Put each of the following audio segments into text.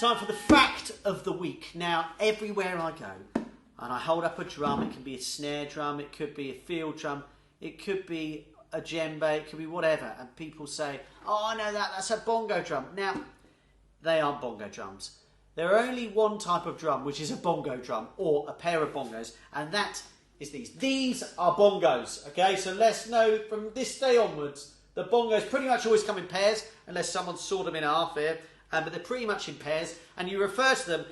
Time for the fact of the week. Now, everywhere I go and I hold up a drum, it can be a snare drum, it could be a field drum, it could be a djembe, it could be whatever, and people say, oh, I know that's a bongo drum. Now, they aren't bongo drums. There are only one type of drum, which is a bongo drum, or a pair of bongos, and that is these. These are bongos, okay? So let's know from this day onwards, the bongos pretty much always come in pairs, unless someone sawed them in half here, but they're pretty much in pairs, and you refer to them,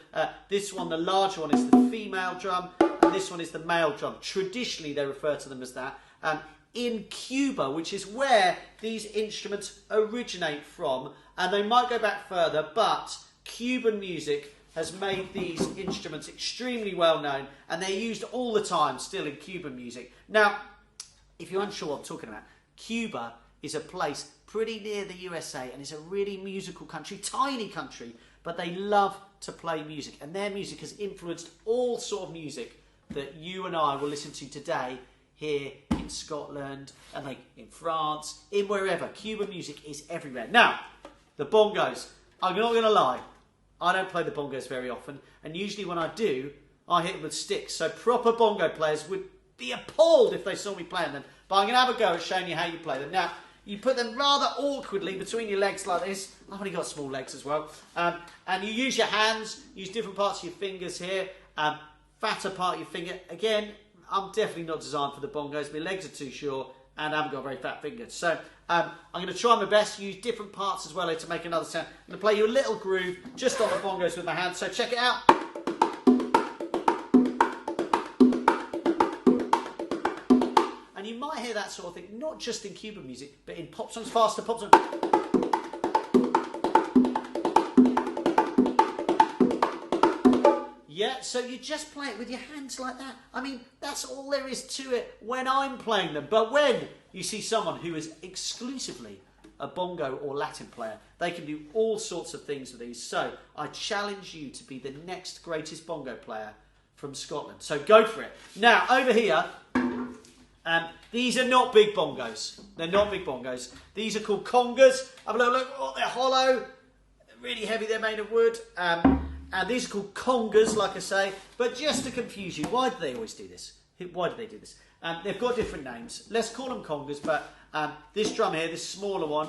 this one, the larger one, is the female drum, and this one is the male drum. Traditionally, they refer to them as that. In Cuba, which is where these instruments originate from, and they might go back further, but Cuban music has made these instruments extremely well known, and they're used all the time still in Cuban music. Now, if you're unsure what I'm talking about, Cuba is a place pretty near the USA, and it's a really musical country, tiny country, but they love to play music, and their music has influenced all sort of music that you and I will listen to today here in Scotland, and like in France, in wherever. Cuban music is everywhere. Now, the bongos, I'm not going to lie, I don't play the bongos very often, and usually when I do, I hit them with sticks, so proper bongo players would be appalled if they saw me playing them, but I'm going to have a go at showing you how you play them. Now, you put them rather awkwardly between your legs like this. I've only got small legs as well. And you use your hands, use different parts of your fingers here, fatter part of your finger. Again, I'm definitely not designed for the bongos. My legs are too short and I haven't got very fat fingers. So I'm going to try my best to use different parts as well to make another sound. I'm going to play you a little groove just on the bongos with my hands. So check it out. And you might hear that sort of thing, not just in Cuban music, but in pop songs, faster pop songs. Yeah, so you just play it with your hands like that. I mean, that's all there is to it when I'm playing them. But when you see someone who is exclusively a bongo or Latin player, they can do all sorts of things with these. So I challenge you to be the next greatest bongo player from Scotland. So go for it. Now, over here, these are not big bongos. They're not big bongos. These are called congas. Have a little look. Oh, they're hollow. They're really heavy. They're made of wood. And these are called congas, like I say. But just to confuse you, why do they always do this? Why do they do this? They've got different names. Let's call them congas. But this drum here, this smaller one,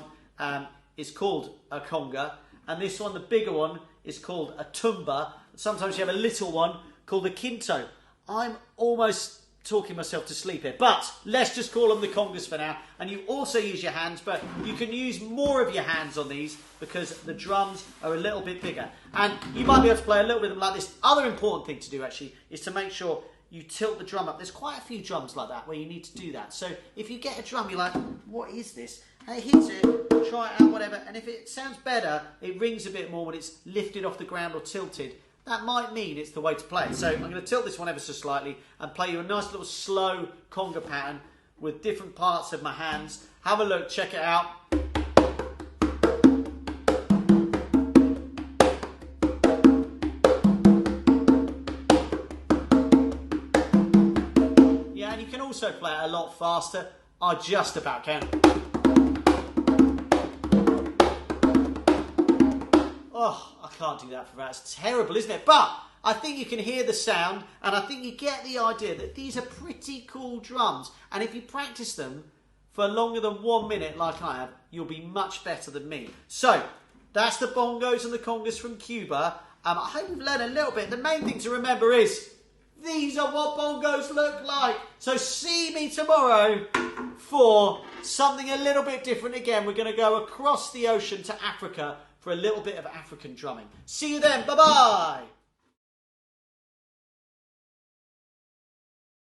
is called a conga. And this one, the bigger one, is called a tumba. Sometimes you have a little one called a quinto. I'm almost talking myself to sleep here, but let's just call them the congas for now. And you also use your hands, but you can use more of your hands on these because the drums are a little bit bigger, and you might be able to play a little bit of them like this. Other important thing to do actually is to make sure you tilt the drum up. There's quite a few drums like that where you need to do that. So if you get a drum, you're like, what is this? And it hits it, try it out, whatever, and if it sounds better, it rings a bit more when it's lifted off the ground or tilted. That might mean it's the way to play. So I'm going to tilt this one ever so slightly and play you a nice little slow conga pattern with different parts of my hands. Have a look, check it out. Yeah, and you can also play it a lot faster. I just about can. Oh, I can't do that for that. It's terrible, isn't it? But I think you can hear the sound, and I think you get the idea that these are pretty cool drums. And if you practice them for longer than 1 minute, like I have, you'll be much better than me. So, that's the bongos and the congas from Cuba. I hope you've learned a little bit. The main thing to remember is, these are what bongos look like. So see me tomorrow for something a little bit different again. We're going to go across the ocean to Africa for a little bit of African drumming. See you then. Bye-bye.